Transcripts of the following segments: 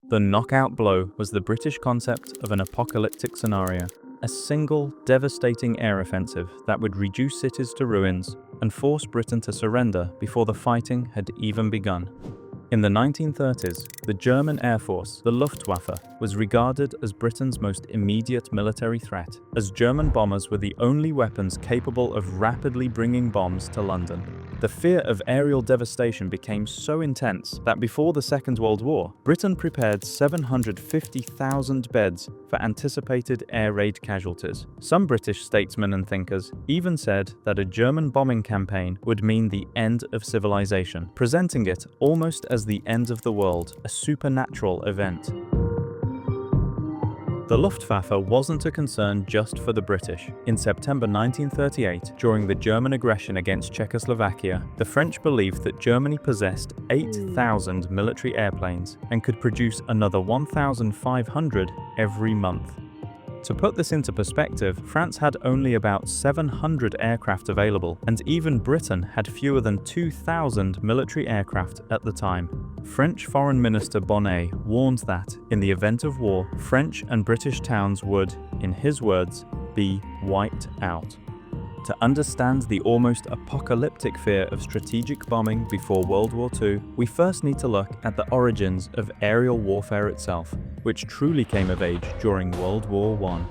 The knockout blow was the British concept of an apocalyptic scenario, a single, devastating air offensive that would reduce cities to ruins and force Britain to surrender before the fighting had even begun. In the 1930s, the German Air Force, the Luftwaffe, was regarded as Britain's most immediate military threat, as German bombers were the only weapons capable of rapidly bringing bombs to London. The fear of aerial devastation became so intense that before the Second World War, Britain prepared 750,000 beds for anticipated air raid casualties. Some British statesmen and thinkers even said that a German bombing campaign would mean the end of civilization, presenting it almost as the end of the world, a supernatural event. The Luftwaffe wasn't a concern just for the British. In September 1938, during the German aggression against Czechoslovakia, the French believed that Germany possessed 8,000 military airplanes and could produce another 1,500 every month. To put this into perspective, France had only about 700 aircraft available, and even Britain had fewer than 2,000 military aircraft at the time. French Foreign Minister Bonnet warned that, in the event of war, French and British towns would, in his words, be wiped out. To understand the almost apocalyptic fear of strategic bombing before World War II, we first need to look at the origins of aerial warfare itself, which truly came of age during World War I.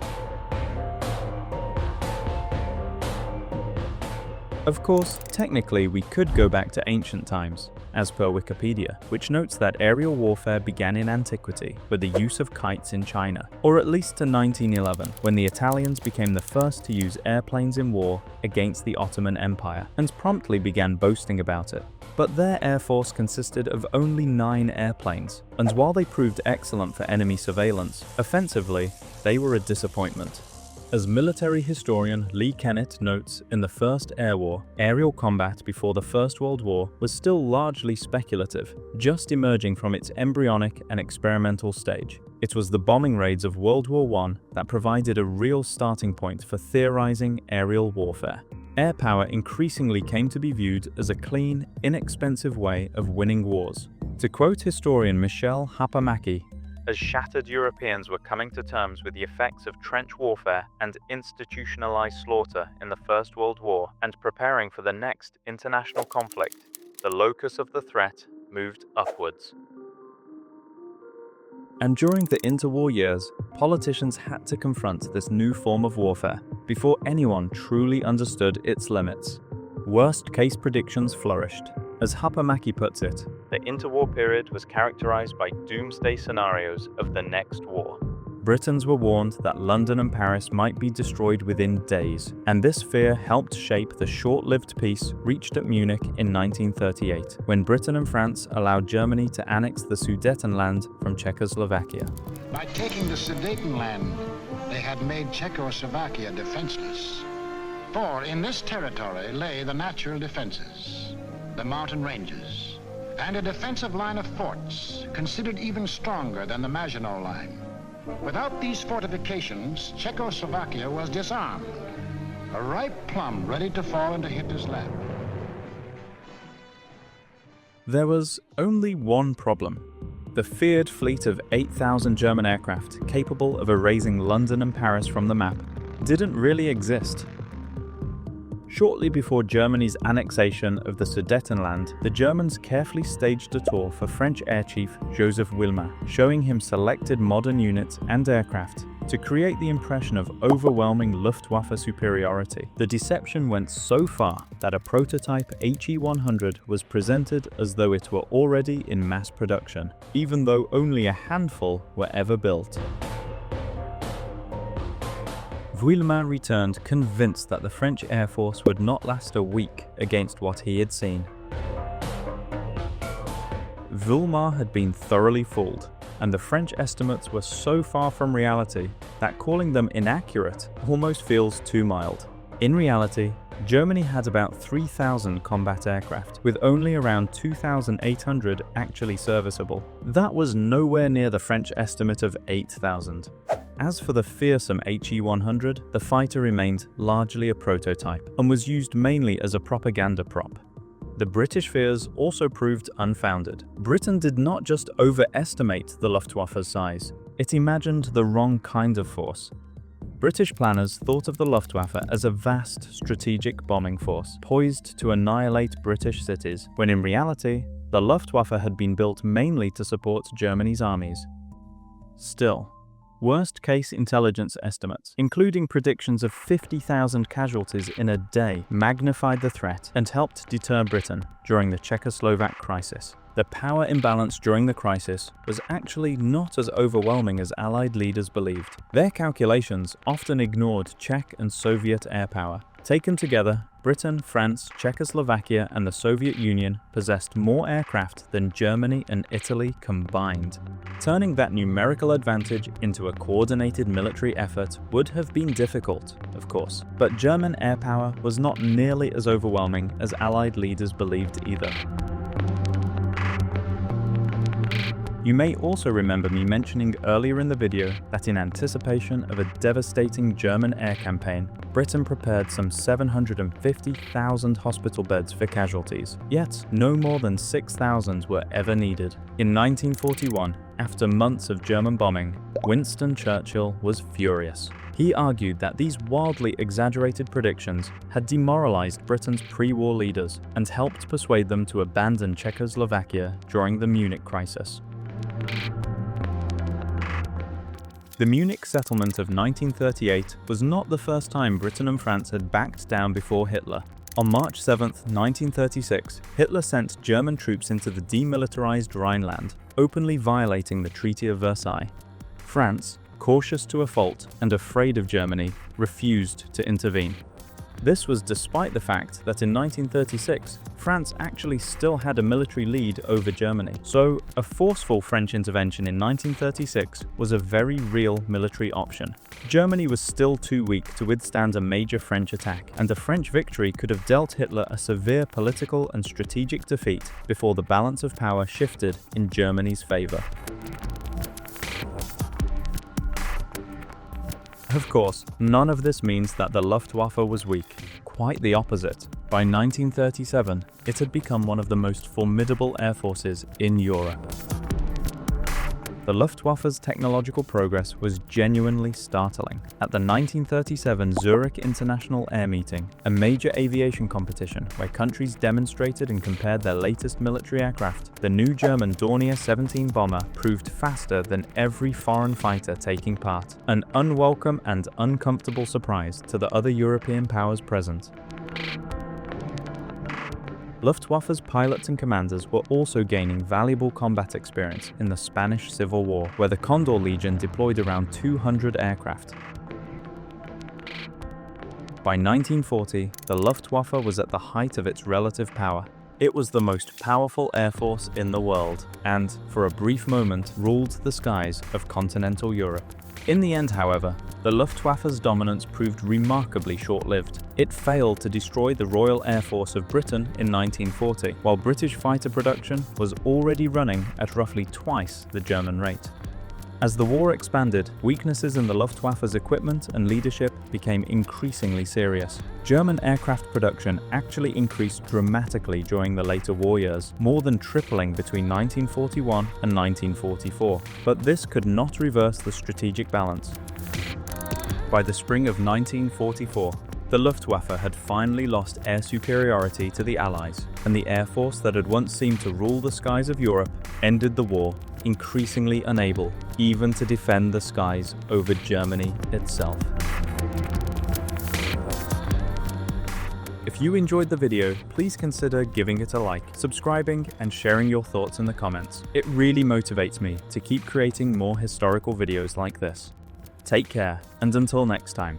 Of course, technically we could go back to ancient times, as per Wikipedia, which notes that aerial warfare began in antiquity with the use of kites in China, or at least to 1911, when the Italians became the first to use airplanes in war against the Ottoman Empire, and promptly began boasting about it. But their air force consisted of only 9 airplanes, and while they proved excellent for enemy surveillance, offensively, they were a disappointment. As military historian Lee Kennett notes in the First Air War, aerial combat before the First World War was still largely speculative, just emerging from its embryonic and experimental stage. It was the bombing raids of World War I that provided a real starting point for theorizing aerial warfare. Air power increasingly came to be viewed as a clean, inexpensive way of winning wars. To quote historian Michele Haapamäki, as shattered Europeans were coming to terms with the effects of trench warfare and institutionalized slaughter in the First World War and preparing for the next international conflict, the locus of the threat moved upwards. And during the interwar years, politicians had to confront this new form of warfare before anyone truly understood its limits. Worst-case predictions flourished. As Haapamäki puts it, the interwar period was characterized by doomsday scenarios of the next war. Britons were warned that London and Paris might be destroyed within days, and this fear helped shape the short-lived peace reached at Munich in 1938, when Britain and France allowed Germany to annex the Sudetenland from Czechoslovakia. By taking the Sudetenland, they had made Czechoslovakia defenseless. For in this territory lay the natural defenses, the mountain ranges, and a defensive line of forts, considered even stronger than the Maginot Line. Without these fortifications, Czechoslovakia was disarmed, a ripe plum ready to fall into Hitler's lap. There was only one problem. The feared fleet of 8,000 German aircraft capable of erasing London and Paris from the map didn't really exist. Shortly before Germany's annexation of the Sudetenland, the Germans carefully staged a tour for French Air Chief Joseph Wilma, showing him selected modern units and aircraft to create the impression of overwhelming Luftwaffe superiority. The deception went so far that a prototype HE-100 was presented as though it were already in mass production, even though only a handful were ever built. Vuillemin returned convinced that the French Air Force would not last a week against what he had seen. Vuillemin had been thoroughly fooled, and the French estimates were so far from reality that calling them inaccurate almost feels too mild. In reality, Germany had about 3,000 combat aircraft, with only around 2,800 actually serviceable. That was nowhere near the French estimate of 8,000. As for the fearsome HE-100, the fighter remained largely a prototype and was used mainly as a propaganda prop. The British fears also proved unfounded. Britain did not just overestimate the Luftwaffe's size, it imagined the wrong kind of force. British planners thought of the Luftwaffe as a vast strategic bombing force, poised to annihilate British cities, when in reality, the Luftwaffe had been built mainly to support Germany's armies. Still, worst-case intelligence estimates, including predictions of 50,000 casualties in a day, magnified the threat and helped deter Britain during the Czechoslovak crisis. The power imbalance during the crisis was actually not as overwhelming as Allied leaders believed. Their calculations often ignored Czech and Soviet air power. Taken together, Britain, France, Czechoslovakia, and the Soviet Union possessed more aircraft than Germany and Italy combined. Turning that numerical advantage into a coordinated military effort would have been difficult, of course, but German air power was not nearly as overwhelming as Allied leaders believed either. You may also remember me mentioning earlier in the video that in anticipation of a devastating German air campaign, Britain prepared some 750,000 hospital beds for casualties, yet no more than 6,000 were ever needed. In 1941, after months of German bombing, Winston Churchill was furious. He argued that these wildly exaggerated predictions had demoralized Britain's pre-war leaders and helped persuade them to abandon Czechoslovakia during the Munich crisis. The Munich settlement of 1938 was not the first time Britain and France had backed down before Hitler. On March 7, 1936, Hitler sent German troops into the demilitarized Rhineland, openly violating the Treaty of Versailles. France, cautious to a fault and afraid of Germany, refused to intervene. This was despite the fact that in 1936, France actually still had a military lead over Germany. So, a forceful French intervention in 1936 was a very real military option. Germany was still too weak to withstand a major French attack, and a French victory could have dealt Hitler a severe political and strategic defeat before the balance of power shifted in Germany's favor. Of course, none of this means that the Luftwaffe was weak. Quite the opposite. By 1937, it had become one of the most formidable air forces in Europe. The Luftwaffe's technological progress was genuinely startling. At the 1937 Zurich International Air Meeting, a major aviation competition where countries demonstrated and compared their latest military aircraft, the new German Dornier 17 bomber proved faster than every foreign fighter taking part, an unwelcome and uncomfortable surprise to the other European powers present. Luftwaffe's pilots and commanders were also gaining valuable combat experience in the Spanish Civil War, where the Condor Legion deployed around 200 aircraft. By 1940, the Luftwaffe was at the height of its relative power. It was the most powerful air force in the world, and, for a brief moment, ruled the skies of continental Europe. In the end, however, the Luftwaffe's dominance proved remarkably short-lived. It failed to destroy the Royal Air Force of Britain in 1940, while British fighter production was already running at roughly twice the German rate. As the war expanded, weaknesses in the Luftwaffe's equipment and leadership became increasingly serious. German aircraft production actually increased dramatically during the later war years, more than tripling between 1941 and 1944. But this could not reverse the strategic balance. By the spring of 1944, the Luftwaffe had finally lost air superiority to the Allies, and the air force that had once seemed to rule the skies of Europe ended the war, increasingly unable even to defend the skies over Germany itself. If you enjoyed the video, please consider giving it a like, subscribing, and sharing your thoughts in the comments. It really motivates me to keep creating more historical videos like this. Take care, and until next time.